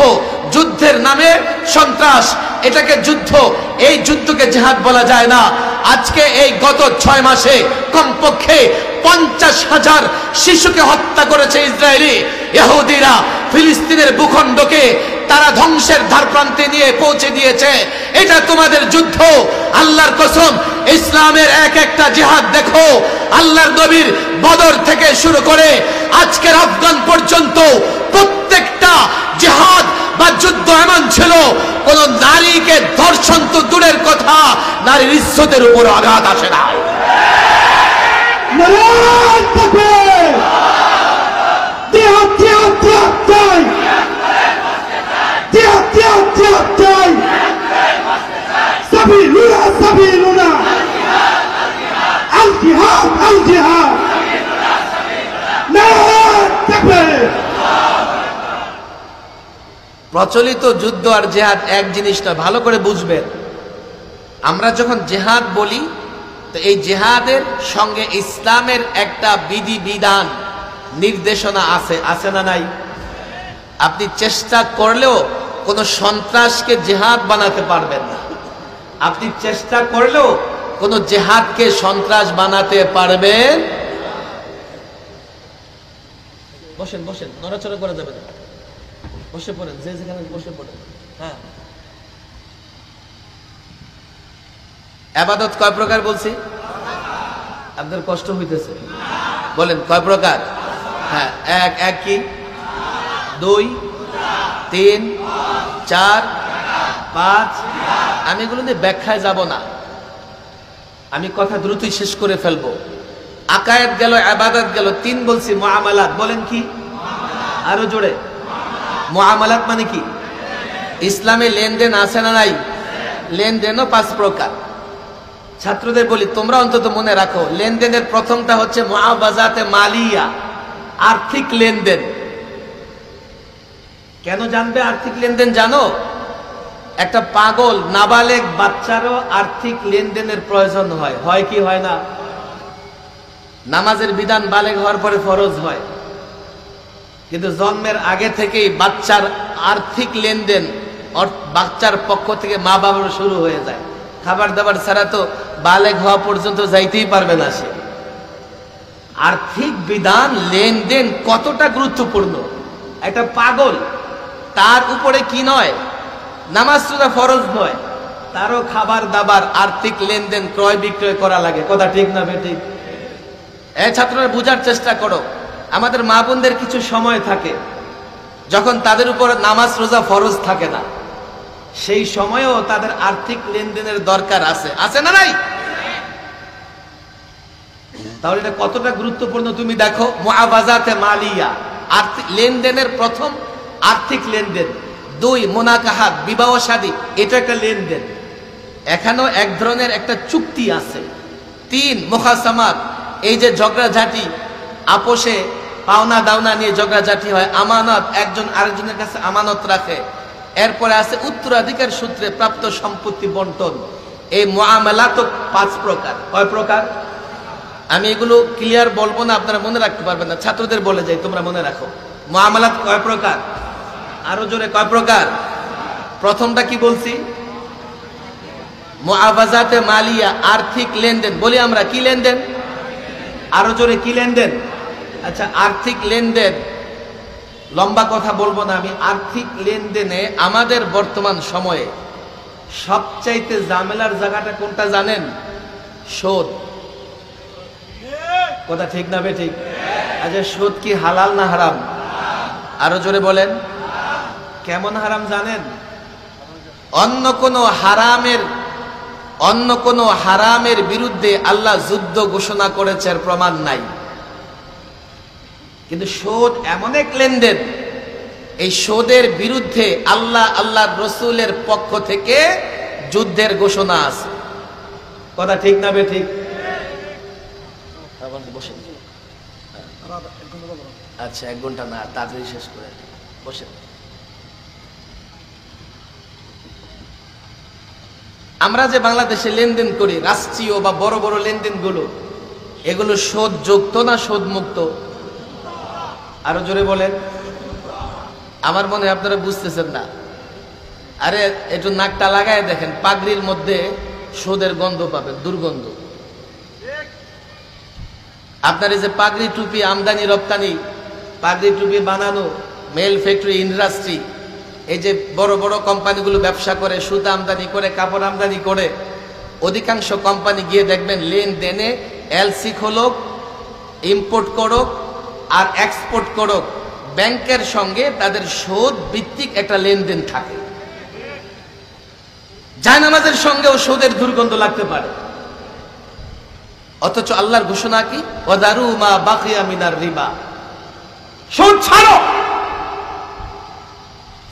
Speaker 1: যুদ্ধের নামে সন্ত্রাস, এটাকে যুদ্ধ। এই যুদ্ধকে জিহাদ বলা যায় না। আজকে এই গত 6 মাসে কমপক্ষে 50,000 শিশুকে হত্যা করেছে ইসরায়েলি। ইহুদিরা ফিলিস্তিনের ভূখণ্ডকে তারা ধ্বংসের ধারপ্রান্তে নিয়ে পৌঁছে দিয়েছে। এটা তোমাদের যুদ্ধ। আল্লাহর কসম, ইসলামের এক একটা জিহাদ দেখো, আল্লাহর নবীর বদর থেকে শুরু করে আজকের আফগান পর্যন্ত প্রত্যেকটা জিহাদ বা যুদ্ধ এমন ছিল, কোন নারীকে ধর্ষণ তো দূরের কথা, নারীর ইজ্জতের উপর আঘাত আসে না। প্রচলিত যুদ্ধ আর জিহাদ এক জিনিসটা ভালো করে বুঝবেন। আমরা যখন জিহাদ বলি, তো এই জিহাদের সঙ্গে ইসলামের একটা বিধি বিধান নির্দেশনা আছে, আছে না নাই? আপনি চেষ্টা করলেও কোন সন্ত্রাসকে জিহাদ বানাতে পারবেন না। আপনি চেষ্টা করলেও কোন জিহাদকে সন্ত্রাস বানাতে পারবেন। বসেন বসেন, নড়াচড়া করা যাবে না, বসে পড়েন, যে যেখানে বসে পড়েন। হ্যাঁ, ইবাদত কয় প্রকার বলছি? আপনাদের কষ্ট হইতেছে? বলেন কয় প্রকার? হ্যাঁ, এক কি, 2, 3, 4, 5। আমি এগুলো নিয়ে ব্যাখ্যায় যাব না, আমি কথা দ্রুতই শেষ করে ফেলবো। আকায়েত গেল, ইবাদত গেল, 3 বলছি। মুআমালাত বলেন কি? আরো জোরে। মুআমালাত মানে কি? ইসলামে লেনদেন আছে না নাই? লেনদেনও 5 প্রকার। ছাত্রদের বলি, তোমরা অন্তত মনে রাখো, লেনদেনের প্রথমটা হচ্ছে মুআবাজাতে মালিয়া, আর্থিক লেনদেন। কেন জানবে আর্থিক লেনদেন? জানো, একটা পাগল নাবালেগ বাচ্চারও আর্থিক লেনদেনের প্রয়োজন হয়, হয় কি হয় না? নামাজের বিধান বালেগ হওয়ার পরে ফরজ হয়, কিন্তু জন্মের আগে থেকেই বাচ্চার আর্থিক লেনদেন বাচ্চার পক্ষ থেকে মা বাবার শুরু হয়ে যায়। খাবার দাবার ছাড়া তো বালেগ হওয়া পর্যন্ত যাইতেই পারবে না সে। আর্থিক বিধান, লেনদেন কতটা গুরুত্বপূর্ণ। একটা পাগল, তার উপরে কি নয়, নামাজ রোজা ফরজ নয়, তারও খাবার দাবার, আর্থিক লেনদেন, ক্রয় বিক্রয় করা লাগে। কথা ঠিক না বেঠিক? ছাত্ররা বুঝার চেষ্টা করো। আমাদের মা বোনদের কিছু সময় থাকে যখন তাদের উপর নামাজ রোজা ফরজ থাকে না, সেই সময়েও তাদের আর্থিক লেনদেনের দরকার আছে, আছে না নাই? তাহলে এটা কতটা গুরুত্বপূর্ণ তুমি দেখো। মুআবাজাতে মালিয়া, আর্থিক লেনদেনের প্রথম আর্থিক লেনদেন। 2 মুনাকাহাত, বিবাহ শাদী, এটা একটা লেনদেন, এখানেও এক ধরনের একটা চুক্তি আছে। 3 মুখাসামাত, এই যে ঝগড়াঝাটি, আপোষে পাওনা দাওনা নিয়ে ঝগড়াঝাটি হয়। আমানত, একজন আরেকজনের কাছে আমানত রাখে। এরপরে আছে উত্তরাধিকার সূত্রে প্রাপ্ত সম্পত্তি বন্টন। এই মুআমালাত 5 প্রকার। কয় প্রকার? আমি এগুলো ক্লিয়ার বলবো না, আপনারা মনে রাখতে পারবেন না। ছাত্রদের বলে যাই, তোমরা মনে রাখো। মুআমালাত কয় প্রকার? আরো জোরে, কয় প্রকার? প্রথমটা কি বলছি? মুআবাজাতে মালিয়া, আর্থিক লেনদেন। বলি আমরা কি লেনদেন? আরো জোরে, কি লেনদেন? আচ্ছা, আর্থিক লেনদেন, লম্বা কথা বলবো না আমি। আর্থিক লেনদেনে আমাদের বর্তমান সময়ে সবচাইতে ঝামেলার জায়গাটা কোনটা জানেন? সুদ। কথা ঠিক না বে ঠিক? আচ্ছা, সুদ কি হালাল না হারাম? আরো জোরে বলেন। কেমন হারাম জানেন? অন্য কোন হারামের বিরুদ্ধে আল্লাহ যুদ্ধ ঘোষণা করেছে প্রমাণ নাই, কিন্তু সুদ এমন এক লেনদেন, এই সুদের বিরুদ্ধে আল্লাহর রসুলের পক্ষ থেকে যুদ্ধের ঘোষণা আছে। কথা ঠিক না বে ঠিক? আচ্ছা, 1 ঘন্টা না, তাড়াতাড়ি শেষ করে বসে। আমরা যে বাংলাদেশে লেনদেন করি, রাষ্ট্রীয় বা বড় বড় লেনদেন গুলো, এগুলো সুদ যুক্ত না সুদ মুক্ত? আরো জোরে বলেন। আমার মনে হয় আপনারা বুঝতেছেন না। আরে একটু নাকটা লাগায় দেখেন, পাগড়ির মধ্যে সুদের গন্ধ পাবেন, দুর্গন্ধ। আপনার এই যে পাগড়ি টুপি আমদানি রপ্তানি, পাগড়ি টুপি বানানো, মেল ফ্যাক্টরি, ইন্ডাস্ট্রি, এই যে বড় বড় কোম্পানিগুলো ব্যবসা করে, সুতা আমদানি করে, কাপড় আমদানি করে, অধিকাংশ কোম্পানি গিয়ে দেখবেন লেনদেনে এলসি খোলক, ইম্পোর্ট করুক আর এক্সপোর্ট করুক, ব্যাংকের সঙ্গে তাদের সুদ ভিত্তিক একটা লেনদেন থাকে। জায়নামাজের সঙ্গেও সুদের দুর্গন্ধ লাগতে পারে, অথচ আল্লাহর ঘোষণা কি? ওয়াদারু মা বাকিয়া মিনার রিবা, সুদ ছাড়ো।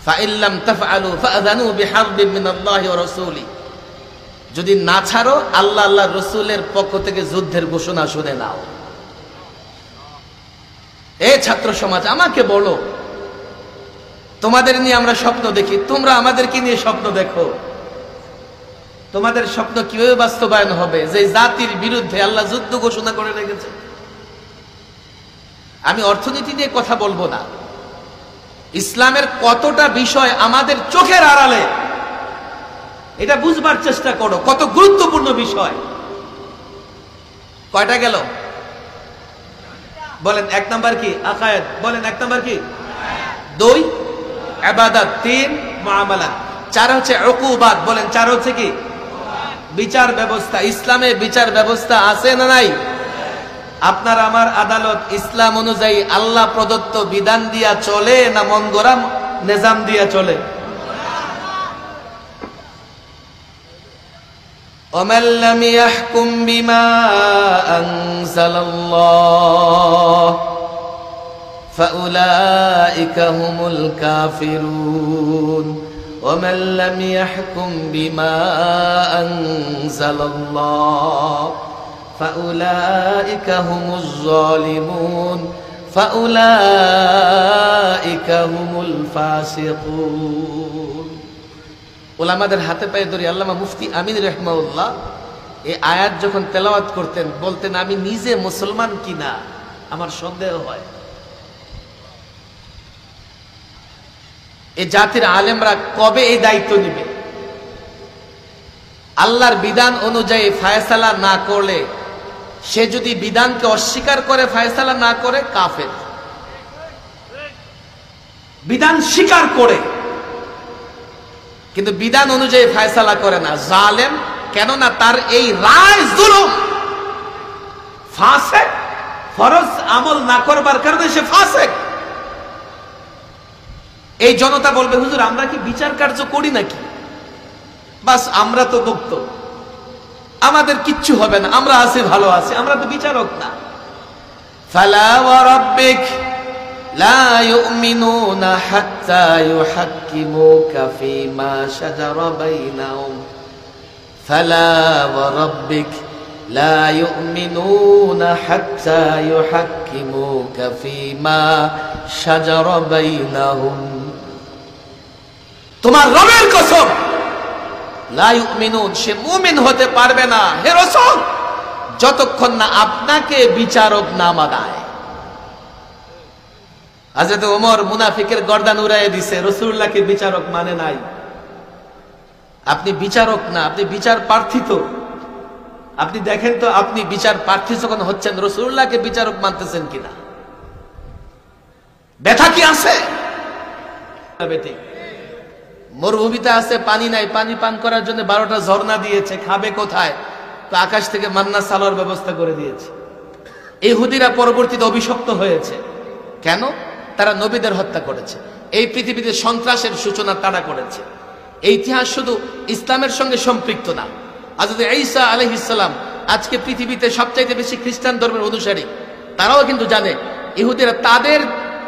Speaker 1: ফাইল্লাম তাফআলু ফাআযানু বিহারবিন মিনাল্লাহি ওয়া রাসূলি, যদি না ছাড়ো আল্লাহর রাসূলের পক্ষ থেকে যুদ্ধের ঘোষণা শুনে নাও। এই ছাত্র সমাজ, আমাকে বলো, তোমাদের নিয়ে আমরা স্বপ্ন দেখি, তোমরা আমাদেরকে নিয়ে স্বপ্ন দেখো। তোমাদের স্বপ্ন কিভাবে বাস্তবায়ন হবে যে জাতির বিরুদ্ধে আল্লাহ যুদ্ধ ঘোষণা করে রেখেছে? আমি অর্থনীতি নিয়ে কথা বলবো না, ইসলামের কতটা বিষয় আমাদের চোখের আড়ালে, এটা বুঝবার চেষ্টা করো, কত গুরুত্বপূর্ণ বিষয়। কয়টা গেল বলেন? 1 নাম্বার কি? আকায়েদ। বলেন 1 নাম্বার কি? 2 ইবাদত, 3 মুআমালাত, 4 হচ্ছে উকুবাত। বলেন 4 হচ্ছে কি? বিচার ব্যবস্থা। ইসলামে বিচার ব্যবস্থা আছে না নাই? আপনার আমার আদালত ইসলাম অনুযায়ী আল্লাহ প্রদত্ত বিধান দিয়া চলে না মন গড়া নিজাম দিয়া চলে? وَمَن لَّمْ يَحْكُم بِمَا أَنزَلَ اللَّهُ فَأُولَٰئِكَ هُمُ الْكَافِرُونَ وَمَن لَّمْ يَحْكُم بِمَا أَنزَلَ اللَّهُ فَأُولَٰئِكَ هُمُ الظَّالِمُونَ فَأُولَٰئِكَ هُمُ الْفَاسِقُونَ। ওলামাদের হাতে পায়ে ধরে আল্লামা মুফতি আমিন রাহমাহুল্লাহ এই আয়াত যখন তেলাওয়াত করতেন, বলতেন আমি নিজে মুসলমান কিনা আমার সন্দেহ হয়। এই জাতির আলেমরা কবে এই দায়িত্ব নেবে? আল্লাহর বিধান অনুযায়ী ফায়সালা না করলে, সে যদি বিধানকে অস্বীকার করে, ফায়সালা না করে, কাফের। বিধান স্বীকার করে কিন্তু বিধান অনুযায়ী ফায়সালা করে না, জালেম। কেননা তার এই রায় জুলুম, ফাসেক, ফরজ আমল না করবার কারণে সে ফাসেক। এই জনতা বলবে, হুজুর আমরা কি বিচার কার্য করি নাকি? বাস আমরা তো মুক্ত, আমাদের কিচ্ছু হবে না, আমরা আছি, ভালো আছি, আমরা তো বিচারক না। ফালা ওয়া রাব্বিক লা ইউমিনুনা হাত্তা ইউহাক্কিমুকা ফীমা শাজারা বাইনাহুম ফালা ওয়া রাব্বিক লা ইউমিনুনা হাত্তা ইউহাক্কিমুকা ফীমা শাজারা বাইনাহুম। তোমার রবের কসম, লা ইউমিনুন, সে মুমিন হতে পারবে না হে রাসূল যতক্ষণ না আপনাকে বিচারক না বানায়। হযরত ওমর মুনাফিকের গর্দান উড়াইয়ে দিছে, রাসূলুল্লাহকে বিচারক মানে নাই। আপনি বিচারক না, আপনি বিচার প্রার্থী। তো আপনি দেখেন তো, আপনি বিচার প্রার্থী যখন হচ্ছেন, রাসূলুল্লাহকে বিচারক মানতেছেন কিনা? ব্যথা কি আছে? মরুভূমিতে আছে পানি নাই, পানি পান করার জন্য 12টা ঝর্ণা দিয়েছে, খাবে কোথায়? তো আকাশ থেকে মান্না সালোয়ার ব্যবস্থা করে দিয়েছে। ইহুদিরা পরবর্তীতে অভিশপ্ত হয়েছে। কেন? তারা নবীদের হত্যা করেছে। এই পৃথিবীতে সন্ত্রাসের সূচনা তারা করেছে। এই ইতিহাস শুধু ইসলামের সঙ্গে সম্পৃক্ত না। হযরত ঈসা আলাইহিস সালাম আজকে পৃথিবীতে সবচাইতে বেশি খ্রিস্টান ধর্মের অনুসারী। তারাও কিন্তু জানে ইহুদিরা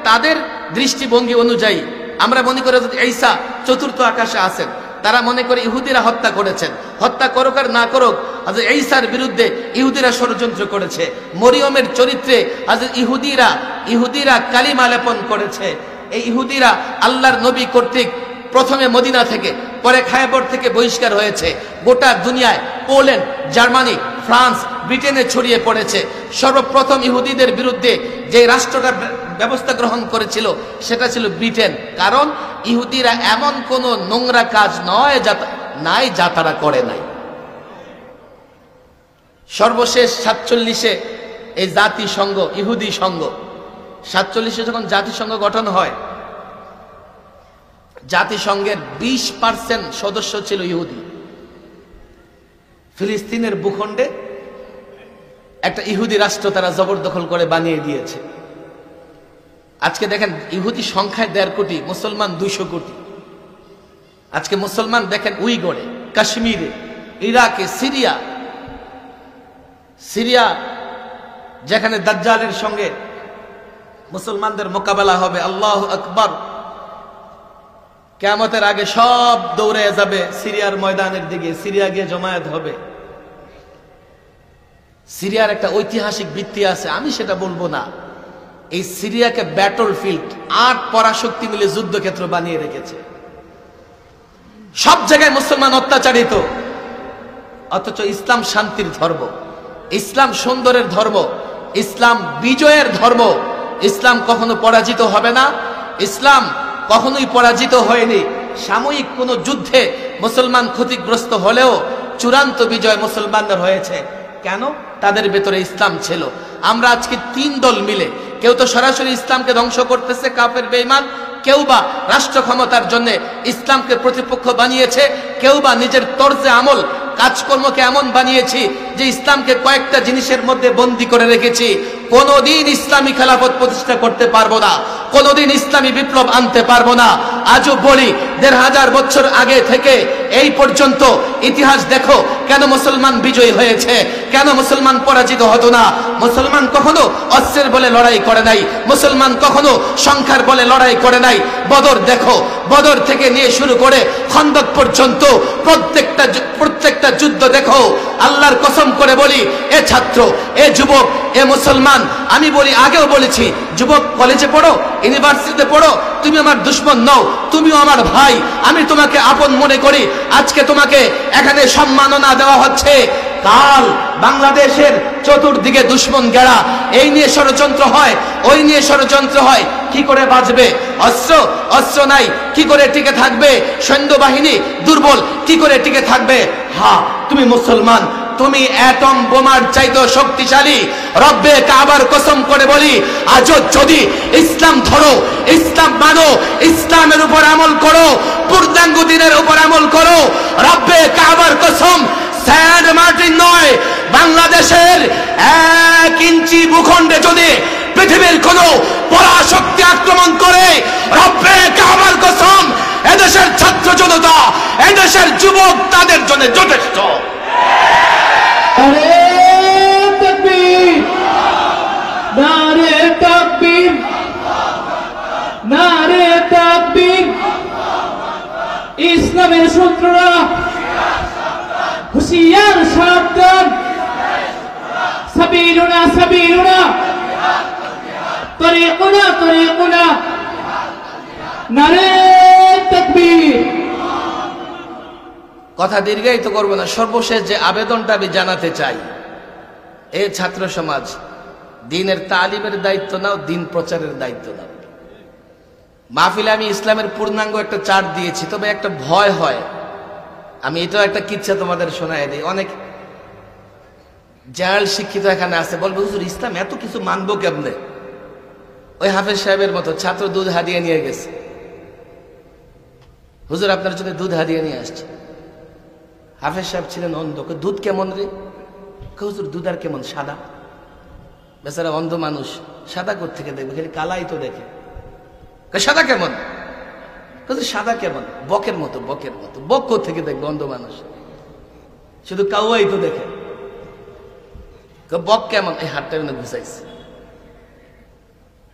Speaker 1: তাদের দৃষ্টিভঙ্গি অনুযায়ী আমরা মনে করি হযরত ঈসা চতুর্থ আকাশে আছেন। তারা মনে করে ইহুদিরা হত্যা করেছেন। হত্যা করুক আর না করুক, হযরত ঈসার বিরুদ্ধে ইহুদিরা ষড়যন্ত্র করেছে। মরিয়মের চরিত্রে হযরত ইহুদিরা কালিমা লেপন করেছে। এই ইহুদিরা আল্লাহর নবী কর্তৃক প্রথমে মদিনা থেকে, পরে খায়বর থেকে বহিষ্কার হয়েছে। গোটা দুনিয়ায় পোল্যান্ড, জার্মানি, ফ্রান্স, ব্রিটেনে ছড়িয়ে পড়েছে। সর্বপ্রথম ইহুদিদের বিরুদ্ধে যে রাষ্ট্রটা ব্যবস্থা গ্রহণ করেছিল সেটা ছিল ব্রিটেন। কারণ ইহুদিরা এমন কোন নোংরা কাজ নয় যা তারা করে নাই। সর্বশেষ 47-এ এই জাতিসংঘ, ইহুদি সংঘ, 47-এ যখন জাতিসংঘ গঠন হয়, জাতিসংঘের 20% সদস্য ছিল ইহুদি। ফিলিস্তিনের ভূখণ্ডে একটা ইহুদি রাষ্ট্র তারা জবরদখল করে বানিয়ে দিয়েছে। আজকে দেখেন ইহুদি সংখ্যায় 1.5 কোটি, মুসলমান 200 কোটি। আজকে মুসলমান দেখেন উইগরে, কাশ্মীরে, ইরাকে, সিরিয়া যেখানে দাজ্জালের সঙ্গে মুসলমানদের মোকাবেলা হবে। আল্লাহু আকবার। কিয়ামতের আগে সব দৌড়ে যাবে সিরিয়ার ময়দানের দিকে, সিরিয়া গিয়ে জমায়েত হবে। সিরিয়ার একটা ঐতিহাসিক ভিত্তি আছে, আমি সেটা বলবো না। এই সিরিয়াকে ব্যাটল ফিল্ড, 8 পরাশক্তি মিলে যুদ্ধক্ষেত্র বানিয়ে রেখেছে। সব জায়গায় মুসলমান অত্যাচারিত, অথচ ইসলাম শান্তির ধর্ম, ইসলাম সুন্দরের ধর্ম, ইসলাম বিজয়ের ধর্ম। ইসলাম কখনো পরাজিত হবে না। ইসলাম কখনোই পরাজিত হয়নি। সাময়িক কোন যুদ্ধে মুসলমান ক্ষতিগ্রস্ত হলেও চূড়ান্ত বিজয় মুসলমানদের হয়েছে। কেন? তাদের ভেতরে ইসলাম ছিল। আমরা আজকে 3 দল মিলে, কেউ তো সরাসরি ইসলামকে ধ্বংস করতেছে, কাফের বেঈমান, কেউ বা রাষ্ট্র ক্ষমতার জন্য ইসলামকে প্রতিপক্ষ বানিয়েছে, কেউ বা নিজের তরজে আমল কাজকর্মকে এমন বানিয়েছি যে ইসলামকে কয়েকটা জিনিসের মধ্যে বন্দী করে রেখেছি। কোনদিন ইসলামী খেলাফত প্রতিষ্ঠা করতে পারবো না, কোনদিন ইসলামী বিপ্লব আনতে পারবো না। আজও বলি 1500 বছর আগে থেকে এই পর্যন্ত ইতিহাস দেখো, কেন মুসলমান বিজয়ী হয়েছে, কেন মুসলমান পরাজিত হতো না। মুসলমান কখনো অস্ত্রের বলে লড়াই করে নাই, মুসলমান কখনো সংখ্যার বলে লড়াই করে নাই। বদর দেখো, বদর থেকে নিয়ে শুরু করে খন্দক পর্যন্ত প্রত্যেকটা যুদ্ধ দেখো। আল্লাহর কসম করে বলি, এ ছাত্র, এ যুবক, এ মুসলমান, আমি বলি, আগেও বলেছি, যুবক কলেজে পড়ো, ইউনিভার্সিটিতে পড়ো, তুমি আমার দুশমন নও, তুমিও আমার ভাই। আমি তোমাকে আপন মনে করি। আজকে তোমাকে এখানে সম্মাননা দেওয়া হচ্ছে, কাল বাংলাদেশের চতুর্দিকে দুশমন গেড়া, এই নিয়ে ষড়যন্ত্র হয়, ওই নিয়ে ষড়যন্ত্র হয়। কি করে বাঁচবে? অস্ত্র নাই, কি করে টিকে থাকবে? সৈন্যবাহিনী দুর্বল, কি করে টিকে থাকবে? তুমি মুসলমান, তুমি অ্যাটম বোমার চাইতেও শক্তিশালী। রব্বে কাবার কসম করে বলি, আজও যদি ইসলাম ধরো, ইসলাম মানো, ইসলামের উপর আমল করো, পূর্ণাঙ্গ দিনের উপর আমল করো, রব্বে কাবার কসম, সেন্ট মার্টিন নয়, বাংলাদেশের 1 ইঞ্চি ভূখণ্ডে যদি পৃথিবীর কোন পরাশক্তি আক্রমণ করে, রব্বে কাবার কসম, এদেশের ছাত্র জনতা, এদেশের যুবক তাদের জন্য যথেষ্ট।
Speaker 2: নারে তাকবীর, নারে তাকবীর। ইসলামের শত্রুরা হুঁশিয়ার, সাবধান। সাবিলুনা সাবিলুনা, তরিকুনা তরিকুনা। নারে তাকবীর।
Speaker 1: কথা দীর্ঘায়িত করবো না। সর্বশেষ যে আবেদনটা আমি জানাতে চাই, এই ছাত্র সমাজ, দ্বীনের তালিমের দায়িত্ব নাও, দ্বীন প্রচারের দায়িত্ব নাও। মাহফিলে আমি ইসলামের পূর্ণাঙ্গ একটা চার্ট দিয়েছি, তবে একটা ভয় হয়। আমি এটাও একটা কিচ্ছা তোমাদের শোনায় দিই। অনেক জেনারেল শিক্ষিত এখানে আছে, বলবে হুজুর ইসলাম এত কিছু মানবো কেমনে? ওই হাফেজ সাহেবের মতো ছাত্র দুধ হাদিয়ে নিয়ে গেছে, হুজুর আপনার জন্য দুধ হাদিয়ে নিয়ে আসছে। হাফেজ সাহেব ছিলেন অন্ধ, দুধ কেমন রে? হুজুর দুধ আর কেমন, সাদা। বেচারা অন্ধ মানুষ, সাদা কোত্থেকে দেখবে, খালি কালাই তো দেখে। সাদা কেমন? সাদা কেমন? বকের মতো, বকের মতো। বক কোত্থেকে দেখবে অন্ধ মানুষ, শুধু কাউয়াই তো দেখে। বক কেমন? এই হাতটা ঘুষাইছে।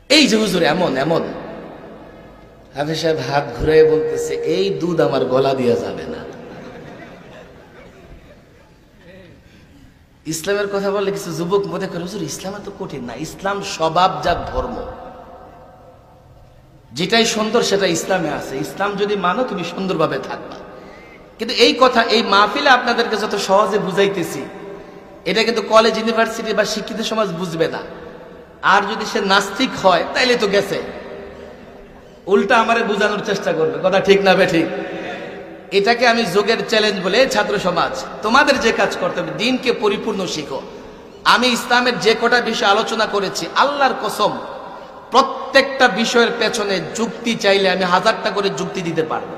Speaker 1: এই যে হুজুর এমন এমন। হাফেজ সাহেব হাত ঘুরাই বলতেছে, এই দুধ আমার গলা দিয়া যাবে না। ইসলামের কথা বললে কিছু যুবক মনে করে, হুজুর ইসলাম এত কঠিন না। ইসলাম স্বভাবজাত ধর্ম, যেটাই সুন্দর সেটা ইসলামে আছে। ইসলাম যদি মানো তুমি সুন্দরভাবে থাকবা। কিন্তু এই কথা এই মাহফিলে আপনাদেরকে যত সহজে বুঝাইতেছি, এটা কিন্তু কলেজ ইউনিভার্সিটি বা শিক্ষিত সমাজ বুঝবে না। আর যদি সে নাস্তিক হয় তাইলে তো গেছে, উল্টা আমারে বুঝানোর চেষ্টা করবে। কথা ঠিক না বেঠিক? এটাকে আমি যুগের চ্যালেঞ্জ বলে, ছাত্র সমাজ তোমাদের যে কাজ করতে হবে, দিনকে পরিপূর্ণ শিখো। আমি ইসলামের যে কটা বিষয় আলোচনা করেছি, আল্লাহর কসম প্রত্যেকটা বিষয়ের পেছনে যুক্তি চাইলে আমি 1000টা করে যুক্তি দিতে পারবো।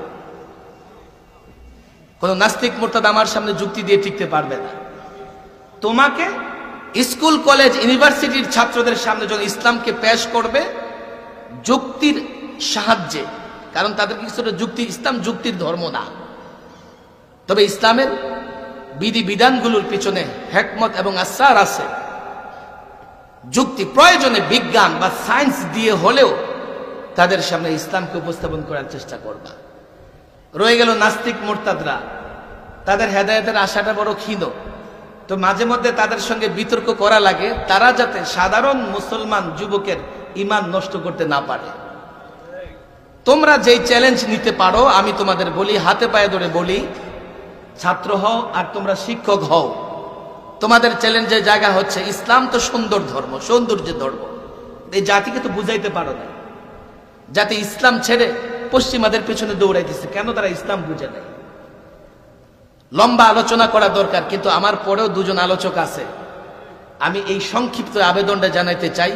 Speaker 1: কোন নাস্তিক মুরতাদ আমার সামনে যুক্তি দিয়ে টিকতে পারবে না। তোমাকে স্কুল কলেজ ইউনিভার্সিটির ছাত্রদের সামনে যখন ইসলামকে পেশ করবে যুক্তির সাহায্যে, কারণ তাদেরকে কিছুটা যুক্তি, ইসলাম যুক্তির ধর্ম না, তবে ইসলামের বিধি বিধানগুলোর পিছনে হিকমত এবং আসরার আছে। যুক্তি প্রয়োজনে বিজ্ঞান বা সায়েন্স দিয়ে হলেও তাদের সামনে ইসলামকে উপস্থাপন করার চেষ্টা করবা। রয়ে গেল নাস্তিক মুরতাদরা, তাদের হেদায়েতের আশাটা বড় ক্ষীণ। তো মাঝে মধ্যে তাদের সঙ্গে বিতর্ক করা লাগে, তারা যাতে সাধারণ মুসলমান যুবকের ঈমান নষ্ট করতে না পারে। তোমরা যেই চ্যালেঞ্জ নিতে পারো, আমি তোমাদের বলি, হাতে পায়ে ধরে বলি, ছাত্র হও আর তোমরা শিক্ষক হও, তোমাদের চ্যালেঞ্জের জায়গা হচ্ছে ইসলাম তো সুন্দর ধর্ম, সৌন্দর্যের ধর্ম। এই জাতিকে তো বুঝাইতে পারো না, জাতি ইসলাম ছেড়ে পশ্চিমাদের পেছনে দৌড়াইতেছে। কেন? তারা ইসলাম বুঝে নাই। লম্বা আলোচনা করা দরকার, কিন্তু আমার পরেও দুজন আলোচক আছে। আমি এই সংক্ষিপ্ত আবেদনটা জানাইতে চাই,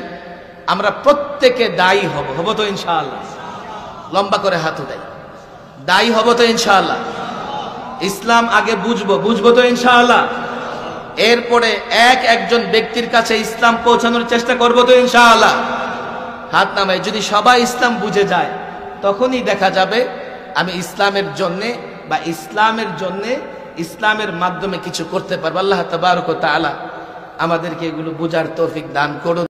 Speaker 1: আমরা প্রত্যেকে দায়ী হব। হব তো ইনশাআল্লাহ? লম্বা করে হাত উঠাই। দায়ী হব তো ইনশাআল্লাহ? ইসলাম আগে বুঝবো, বুঝবো তো ইনশাআল্লাহ? এরপরে একজন ব্যক্তির কাছে ইসলাম পৌঁছানোর চেষ্টা করবো তো ইনশাআল্লাহ? হাত নামাই। যদি সবাই ইসলাম বুঝে যায়, তখনই দেখা যাবে আমি ইসলামের জন্যে বা ইসলামের মাধ্যমে কিছু করতে পারবো। আল্লাহ তাবারক ওয়া তাআলা আমাদেরকে এগুলো বুঝার তৌফিক দান করুন।